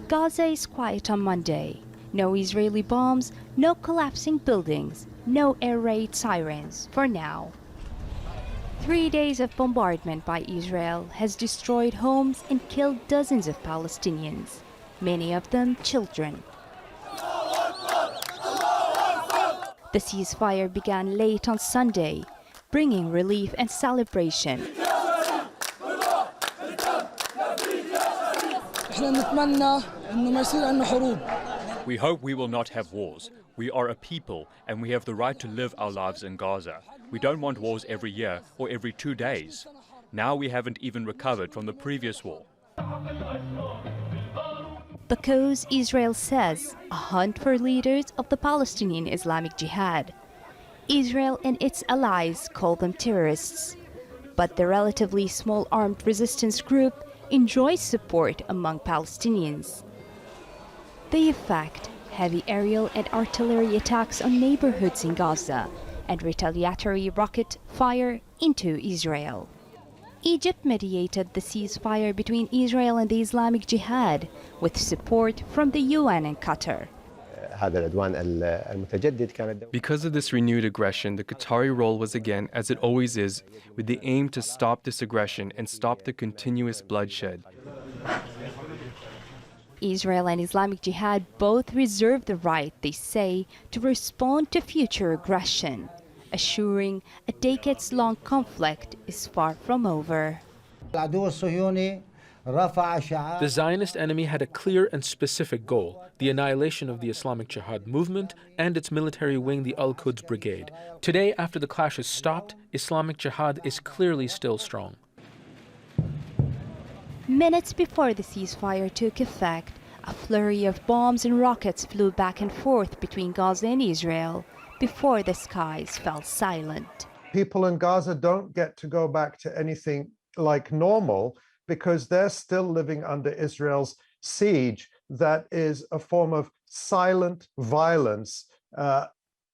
Gaza is quiet on Monday. No Israeli bombs, no collapsing buildings, no air raid sirens for now. 3 days of bombardment by Israel has destroyed homes and killed dozens of Palestinians, many of them children. The ceasefire began late on Sunday, bringing relief and celebration. We hope we will not have wars. We are a people and we have the right to live our lives in Gaza. We don't want wars every year or every 2 days. Now we haven't even recovered from the previous war. Because Israel says a hunt for leaders of the Palestinian Islamic Jihad. Israel and its allies call them terrorists. But the relatively small armed resistance group enjoys support among Palestinians. They effect heavy aerial and artillery attacks on neighborhoods in Gaza and retaliatory rocket fire into Israel. Egypt mediated the ceasefire between Israel and the Islamic Jihad with support from the UN and Qatar. Because of this renewed aggression, the Qatari role was again, as it always is, with the aim to stop this aggression and stop the continuous bloodshed. Israel and Islamic Jihad both reserve the right, they say, to respond to future aggression, assuring a decades-long conflict is far from over. The Zionist enemy had a clear and specific goal, the annihilation of the Islamic Jihad movement and its military wing, the Al-Quds Brigade. Today, after the clashes stopped, Islamic Jihad is clearly still strong. Minutes before the ceasefire took effect, a flurry of bombs and rockets flew back and forth between Gaza and Israel before the skies fell silent. People in Gaza don't get to go back to anything like normal because they're still living under Israel's siege that is a form of silent violence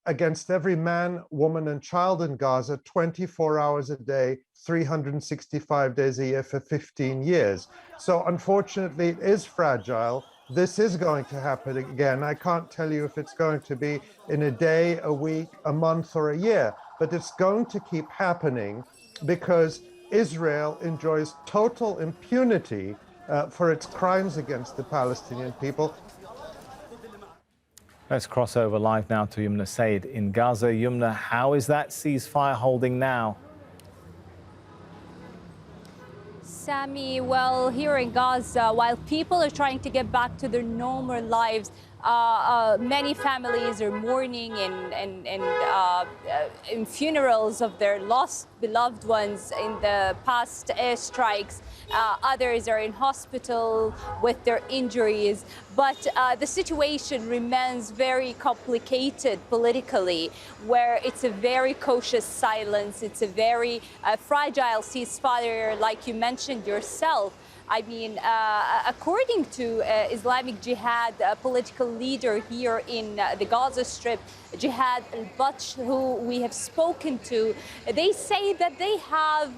against every man, woman, and child in Gaza 24 hours a day, 365 days a year for 15 years. So unfortunately, it is fragile. This is going to happen again. I can't tell you if it's going to be in a day, a week, a month, or a year, but it's going to keep happening because Israel enjoys total impunity for its crimes against the Palestinian people. Let's cross over live now to ElSayed in Gaza. Youmna, how is that ceasefire holding now? Sammy, well, here in Gaza, while people are trying to get back to their normal lives, many families are mourning in funerals of their lost beloved ones in the past airstrikes. Others are in hospital with their injuries. But the situation remains very complicated politically, where it's a very cautious silence. It's a very fragile ceasefire, like you mentioned yourself. I mean, according to Islamic Jihad, a political leader here in the Gaza Strip, Jihad al-Batsh, who we have spoken to, they say that they have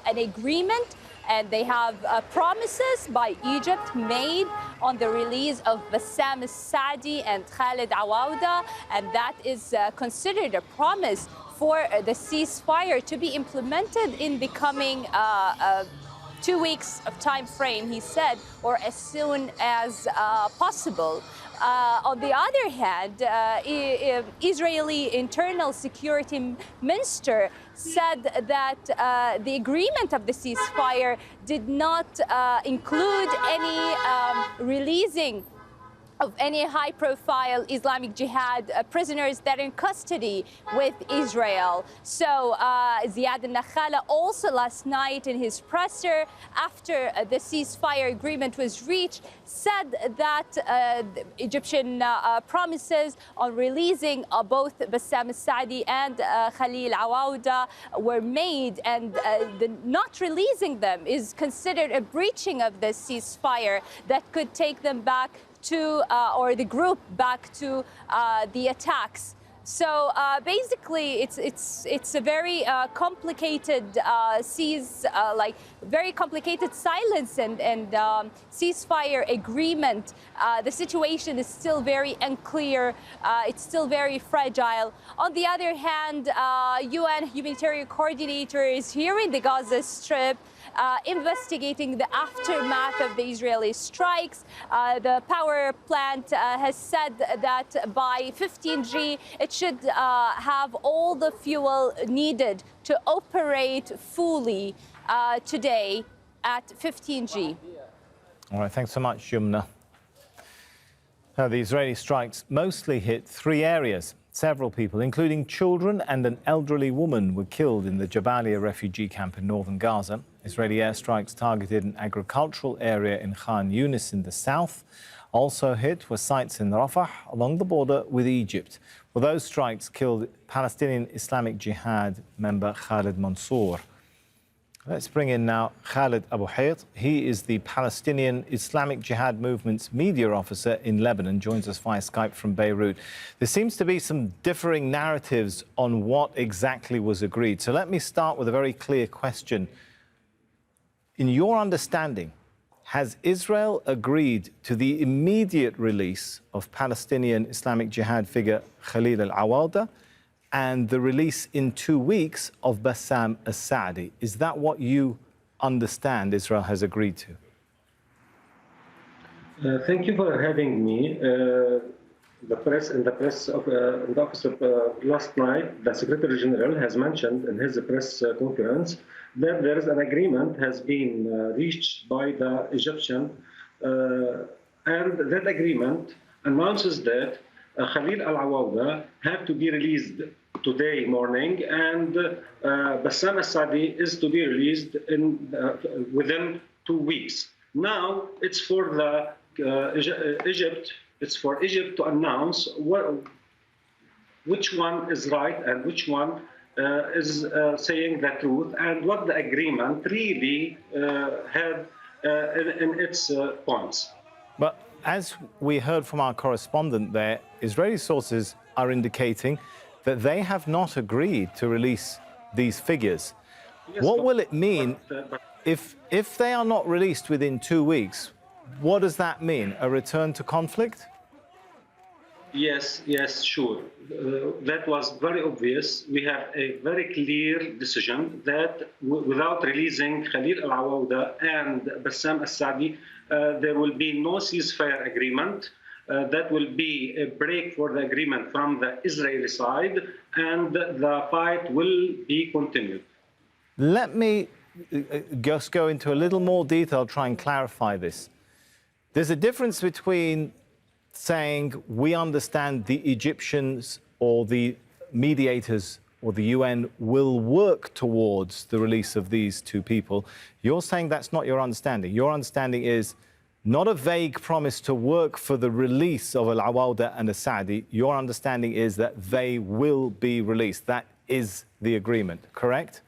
an agreement and they have promises by Egypt made on the release of Bassam al-Saadi and Khalid Awauda, and that is considered a promise for the ceasefire to be implemented in the coming 2 weeks of time frame, he said, or as soon as possible. On the other hand, Israeli Internal Security Minister said that the agreement of the ceasefire did not include any releasing of any high-profile Islamic Jihad prisoners that are in custody with Israel. So Ziad al-Nakhala also last night in his presser, after the ceasefire agreement was reached, said that the Egyptian promises on releasing both Bassam al-Saadi and Khalil Awauda were made, and the not releasing them is considered a breaching of the ceasefire that could take them back to, or the group back to the attacks. So basically, it's a very complicated very complicated silence and ceasefire agreement. The situation is still very unclear. It's still very fragile. On the other hand, UN humanitarian coordinators here in the Gaza Strip investigating the aftermath of the Israeli strikes. The power plant has said that by 15G, it should have all the fuel needed to operate fully today at 15G. All right, thanks so much, Youmna. Now, the Israeli strikes mostly hit 3 areas. Several people, including children and an elderly woman, were killed in the Jabalia refugee camp in northern Gaza. Israeli airstrikes targeted an agricultural area in Khan Yunis in the south. Also hit were sites in Rafah along the border with Egypt. Well, those strikes killed Palestinian Islamic Jihad member Khalid Mansour. Let's bring in now Khalid Abu Hayt. He is the Palestinian Islamic Jihad movement's media officer in Lebanon, joins us via Skype from Beirut. There seems to be some differing narratives on what exactly was agreed. So let me start with a very clear question. In your understanding, has Israel agreed to the immediate release of Palestinian Islamic Jihad figure Khalil al-Awada and the release in 2 weeks of Bassam al-Saadi? Is that what you understand Israel has agreed to? Thank you for having me. The office of last night, the Secretary General has mentioned in his press conference that there is an agreement has been reached by the Egyptian, and that agreement announces that Khalil al-Awada have to be released today morning, and Bassam al-Saadi is to be released within 2 weeks. Now it's for the Egypt. It's for Egypt to announce which one is right and which one is saying the truth, and what the agreement really had in its points. But as we heard from our correspondent there, Israeli sources are indicating that they have not agreed to release these figures. Yes, what will it mean if they are not released within 2 weeks? What does that mean? A return to conflict? Yes, sure. That was very obvious. We have a very clear decision that without releasing Khalil al-Awada and Bassam al-Saadi, there will be no ceasefire agreement. That will be a break for the agreement from the Israeli side, and the fight will be continued. Let me just go into a little more detail, try and clarify this. There's a difference between saying we understand the Egyptians or the mediators or the UN will work towards the release of these 2 people. You're saying that's not your understanding. Your understanding is not a vague promise to work for the release of al-Awada and al-Saadi. Your understanding is that they will be released. That is the agreement, correct?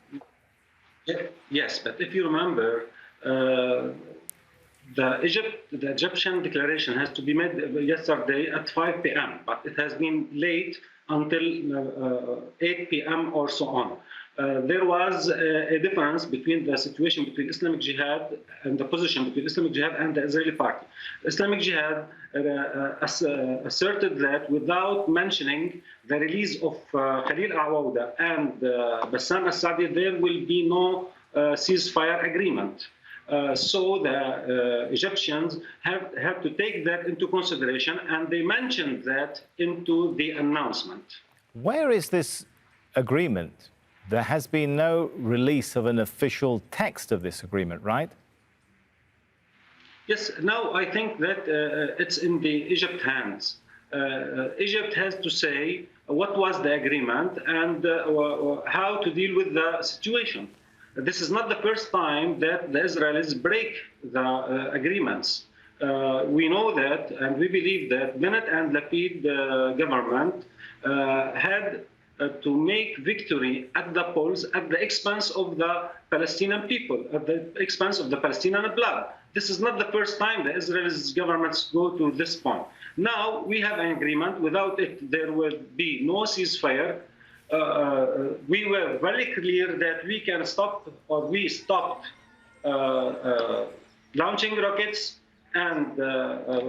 Yes, but if you remember, the Egyptian declaration has to be made yesterday at 5 p.m., but it has been late until 8 p.m. or so on. There was a difference between the situation between Islamic Jihad and the position between Islamic Jihad and the Israeli party. Islamic Jihad asserted that without mentioning the release of Khalil al-Awada and Bassam al-Saadi, there will be no ceasefire agreement. So the Egyptians have to take that into consideration, and they mentioned that into the announcement. Where is this agreement? There has been no release of an official text of this agreement, right? Yes, now I think that it's in the Egypt hands. Egypt has to say what was the agreement and how to deal with the situation. This is not the first time that the Israelis break the agreements. We know that, and we believe that Bennett and Lapid government had to make victory at the polls at the expense of the Palestinian people, at the expense of the Palestinian blood. This is not the first time the Israeli governments go to this point. Now we have an agreement. Without it, there will be no ceasefire. We were very clear that we can stop, or we stopped launching rockets and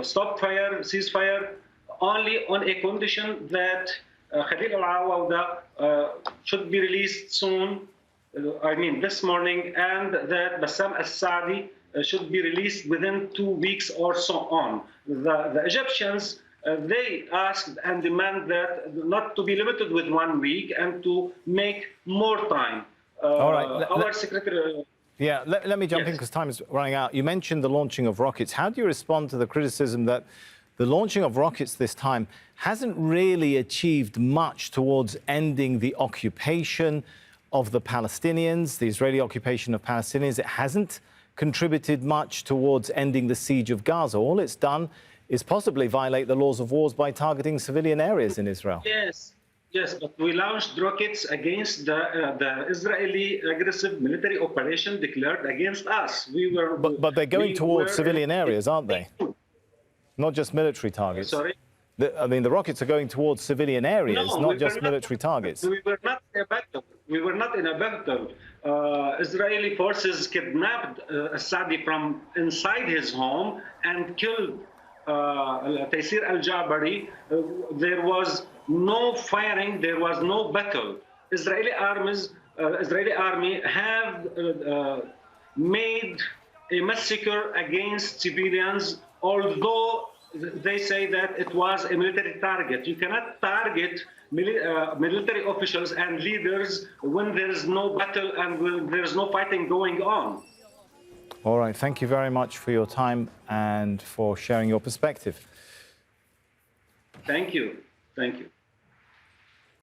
stop fire, ceasefire, only on a condition that Khalil al-Awawda should be released soon, I mean this morning, and that Bassam al-Saadi should be released within 2 weeks or so on. The Egyptians, they asked and demand that not to be limited with 1 week and to make more time. All right. Our secretary... Yeah, let me jump in because time is running out. You mentioned the launching of rockets. How do you respond to the criticism that the launching of rockets this time hasn't really achieved much towards ending the occupation of the Palestinians, the Israeli occupation of Palestinians? It hasn't contributed much towards ending the siege of Gaza. All it's done is possibly violate the laws of wars by targeting civilian areas in Israel. Yes, but we launched rockets against the Israeli aggressive military operation declared against us. But they're going towards civilian areas, aren't they? Not just military targets. Sorry? I mean, the rockets are going towards civilian areas, not just military targets. We were not in a battle. We were not in a battle. Israeli forces kidnapped Saadi from inside his home and killed Taysir al-Jabari. There was no firing. There was no battle. Israeli army have made a massacre against civilians, although they say that it was a military target. You cannot target military officials and leaders when there is no battle and when there is no fighting going on. All right, thank you very much for your time and for sharing your perspective. Thank you. Thank you.